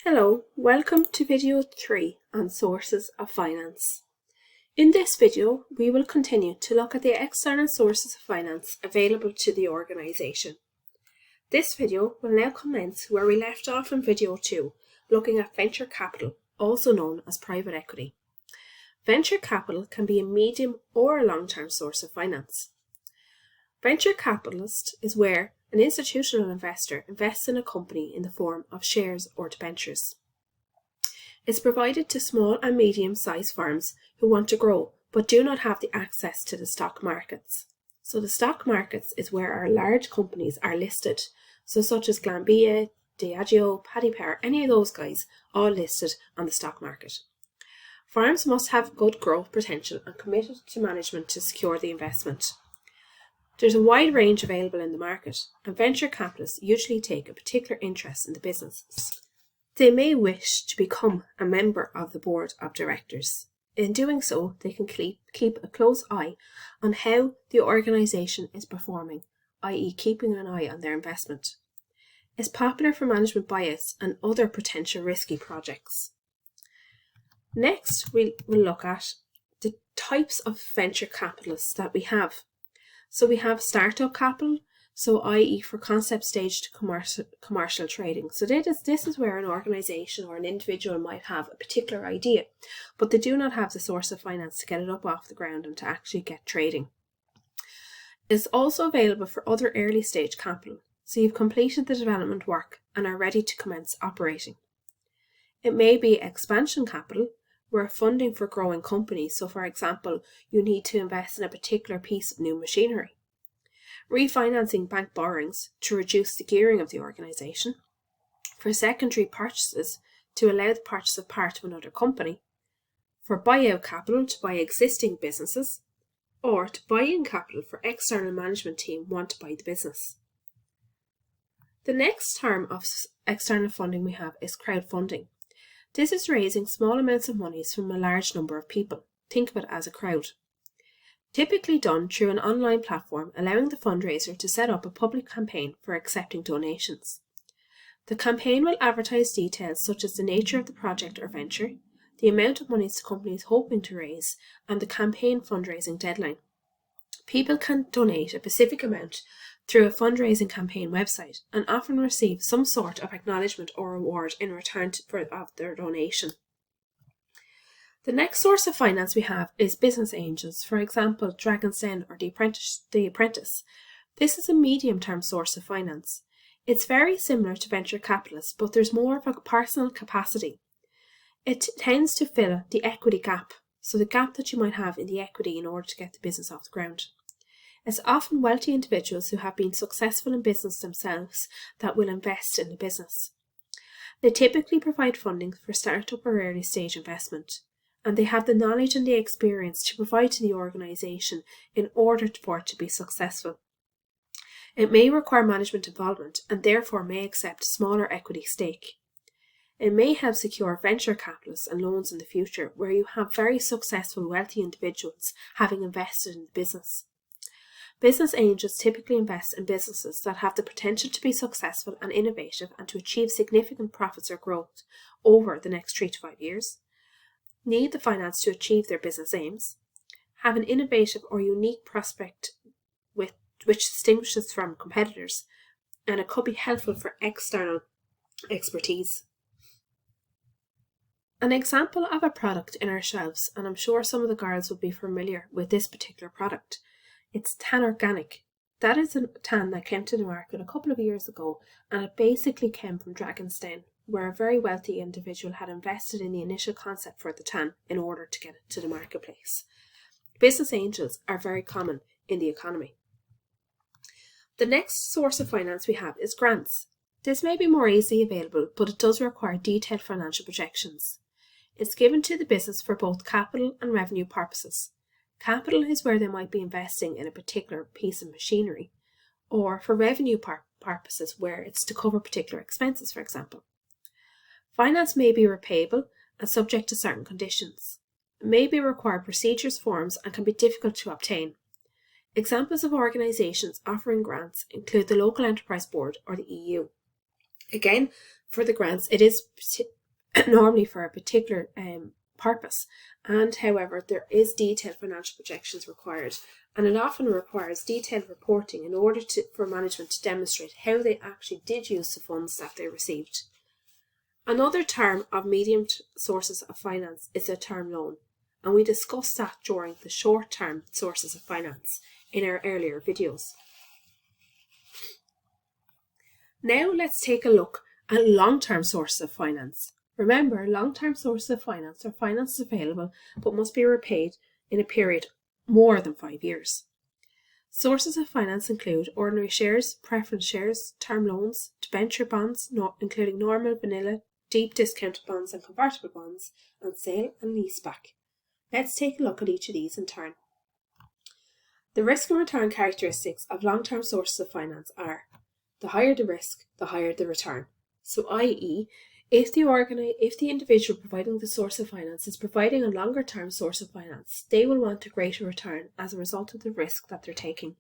Hello, welcome to video 3 on sources of finance. In this video, we will continue to look at the external sources of finance available to the organisation. This video will now commence where we left off in video 2, looking at venture capital, also known as private equity. Venture capital can be a medium or a long-term source of finance. Venture capitalist is where an institutional investor invests in a company in the form of shares or debentures. It's provided to small and medium-sized firms who want to grow but do not have the access to the stock markets. So the stock markets is where our large companies are listed, so such as Glanbia, Diageo, Paddy Power, any of those guys, all listed on the stock market. Firms must have good growth potential and committed to management to secure the investment. There's a wide range available in the market, and venture capitalists usually take a particular interest in the businesses. They may wish to become a member of the board of directors. In doing so, they can keep a close eye on how the organisation is performing, i.e. keeping an eye on their investment. It's popular for management buyouts and other potential risky projects. Next, we'll look at the types of venture capitalists that we have. So we have startup capital, so i.e. for concept stage to commercial trading. So this is where an organisation or an individual might have a particular idea, but they do not have the source of finance to get it up off the ground and to actually get trading. It's also available for other early stage capital, so you've completed the development work and are ready to commence operating. It may be expansion capital, where funding for growing companies, so for example, you need to invest in a particular piece of new machinery. Refinancing bank borrowings to reduce the gearing of the organisation. For secondary purchases, to allow the purchase of part of another company. For buyout capital, to buy existing businesses. Or to buy in capital for external management team want to buy the business. The next term of external funding we have is crowdfunding. This is raising small amounts of monies from a large number of people. Think of it as a crowd. Typically done through an online platform allowing the fundraiser to set up a public campaign for accepting donations. The campaign will advertise details such as the nature of the project or venture, the amount of monies the company is hoping to raise, and the campaign fundraising deadline. People can donate a specific amount through a fundraising campaign website and often receive some sort of acknowledgement or reward in return of their donation. The next source of finance we have is business angels, for example, Dragon's Den or The Apprentice. This is a medium-term source of finance. It's very similar to venture capitalists, but there's more of a personal capacity. It tends to fill the equity gap, so the gap that you might have in the equity in order to get the business off the ground. It's often wealthy individuals who have been successful in business themselves that will invest in the business. They typically provide funding for startup or early stage investment, and they have the knowledge and the experience to provide to the organisation in order for it to be successful. It may require management involvement and therefore may accept a smaller equity stake. It may help secure venture capitalists and loans in the future where you have very successful wealthy individuals having invested in the business. Business angels typically invest in businesses that have the potential to be successful and innovative and to achieve significant profits or growth over the next 3 to 5 years, need the finance to achieve their business aims, have an innovative or unique prospect which distinguishes from competitors, and it could be helpful for external expertise. An example of a product in our shelves, and I'm sure some of the girls will be familiar with this particular product, it's Tan Organic. That is a tan that came to the market a couple of years ago, and it basically came from Dragon's Den, where a very wealthy individual had invested in the initial concept for the tan in order to get it to the marketplace. Business angels are very common in the economy. The next source of finance we have is grants. This may be more easily available, but it does require detailed financial projections. It's given to the business for both capital and revenue purposes. Capital is where they might be investing in a particular piece of machinery, or for revenue purposes where it's to cover particular expenses, for example. Finance may be repayable and subject to certain conditions. It may require procedures, forms, and can be difficult to obtain. Examples of organisations offering grants include the Local Enterprise Board or the EU. Again, for the grants, it is normally for a particular purpose. And however, there is detailed financial projections required, and it often requires detailed reporting in order for management to demonstrate how they actually did use the funds that they received. Another term of medium sources of finance is a term loan, and we discussed that during the short-term sources of finance in our earlier videos. Now let's take a look at long-term sources of finance. Remember, long-term sources of finance are finance available but must be repaid in a period more than 5 years. Sources of finance include ordinary shares, preference shares, term loans, debenture bonds, including normal, vanilla, deep discounted bonds and convertible bonds, and sale and leaseback. Let's take a look at each of these in turn. The risk and return characteristics of long-term sources of finance are: the higher the risk, the higher the return. So i.e., if the individual providing the source of finance is providing a longer term source of finance, they will want a greater return as a result of the risk that they're taking.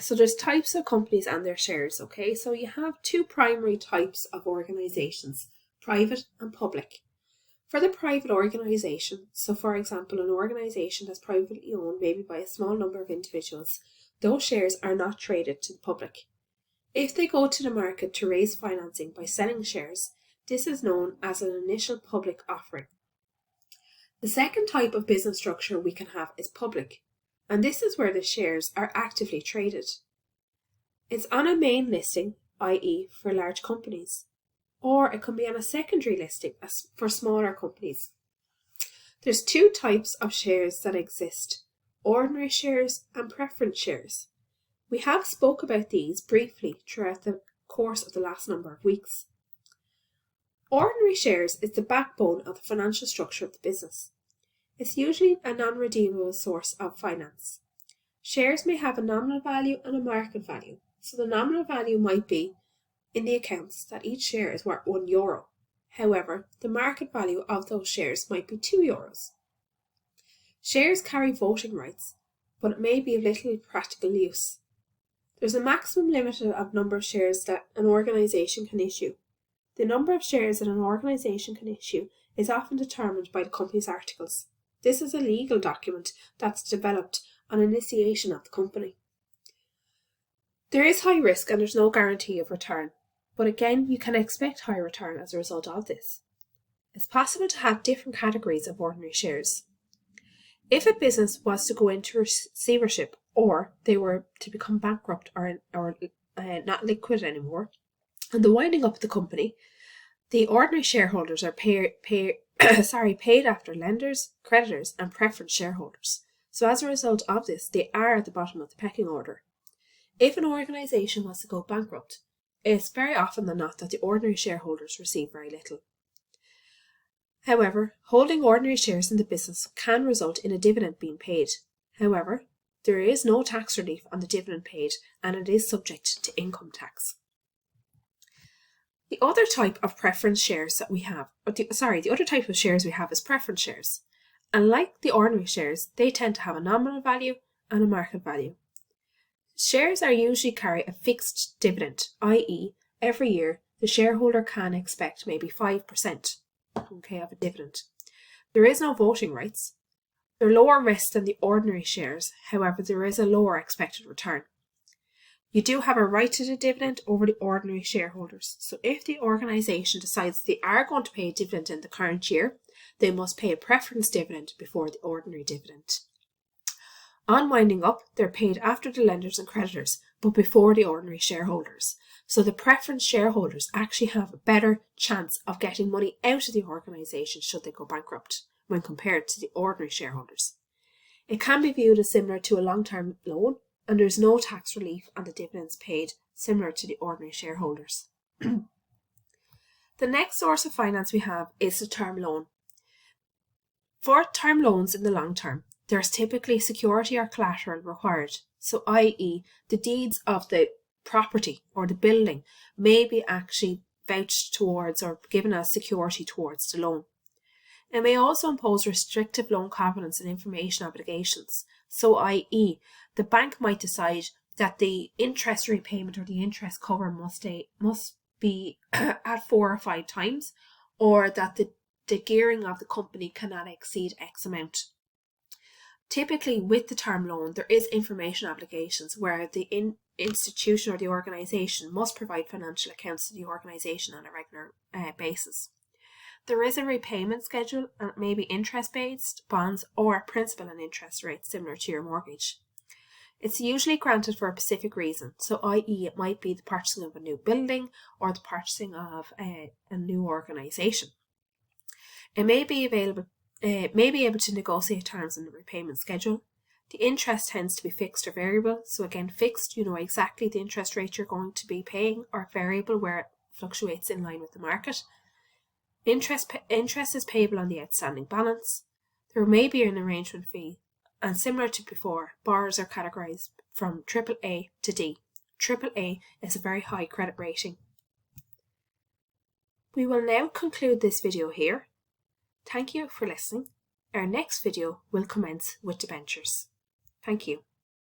So there's types of companies and their shares, okay? So you have two primary types of organisations, private and public. For the private organisation, so for example, an organisation that's privately owned maybe by a small number of individuals, those shares are not traded to the public. If they go to the market to raise financing by selling shares, this is known as an initial public offering. The second type of business structure we can have is public, and this is where the shares are actively traded. It's on a main listing, i.e. for large companies, or it can be on a secondary listing for smaller companies. There's two types of shares that exist: ordinary shares and preference shares. We have spoke about these briefly throughout the course of the last number of weeks. Ordinary shares is the backbone of the financial structure of the business. It's usually a non-redeemable source of finance. Shares may have a nominal value and a market value. So the nominal value might be in the accounts that each share is worth €1. However, the market value of those shares might be €2. Shares carry voting rights, but it may be of little practical use. There's a maximum limit of number of shares that an organisation can issue. The number of shares that an organisation can issue is often determined by the company's articles. This is a legal document that's developed on initiation of the company. There is high risk and there's no guarantee of return, but again, you can expect high return as a result of this. It's possible to have different categories of ordinary shares. If a business was to go into receivership, or they were to become bankrupt or not liquid anymore, and the winding up of the company, the ordinary shareholders are paid after lenders, creditors, and preference shareholders. So as a result of this, they are at the bottom of the pecking order. If an organisation was to go bankrupt, it's very often than not that the ordinary shareholders receive very little. However, holding ordinary shares in the business can result in a dividend being paid. However, there is no tax relief on the dividend paid, and it is subject to income tax. The other type of preference shares that we have, the other type of shares we have is preference shares. And like the ordinary shares, they tend to have a nominal value and a market value. Shares are usually carry a fixed dividend, i.e. every year the shareholder can expect maybe 5% of a dividend. There is no voting rights. They're lower risk than the ordinary shares, however there is a lower expected return. You do have a right to the dividend over the ordinary shareholders. So if the organisation decides they are going to pay a dividend in the current year, they must pay a preference dividend before the ordinary dividend. On winding up, they're paid after the lenders and creditors, but before the ordinary shareholders. So the preference shareholders actually have a better chance of getting money out of the organisation should they go bankrupt when compared to the ordinary shareholders. It can be viewed as similar to a long-term loan, and there's no tax relief on the dividends paid, similar to the ordinary shareholders. The next source of finance we have is the term loan. For term loans in the long term, there's typically security or collateral required. So i.e. the deeds of the property or the building may be actually vouched towards or given as security towards the loan. It may also impose restrictive loan covenants and information obligations. So i.e. the bank might decide that the interest repayment or the interest cover must be at 4 or 5 times, or that the gearing of the company cannot exceed X amount. Typically, with the term loan, there is information obligations where the institution or the organisation must provide financial accounts to the organisation on a regular basis. There is a repayment schedule, and it may be interest-based, bonds, or principal and interest rates similar to your mortgage. It's usually granted for a specific reason, so i.e. it might be the purchasing of a new building or the purchasing of a new organisation. It may be able to negotiate terms in the repayment schedule. The interest tends to be fixed or variable. So again, fixed, you know exactly the interest rate you're going to be paying, or variable, where it fluctuates in line with the market. Interest is payable on the outstanding balance. There may be an arrangement fee, and similar to before, borrowers are categorised from AAA to D. AAA is a very high credit rating. We will now conclude this video here. Thank you for listening. Our next video will commence with debentures. Thank you.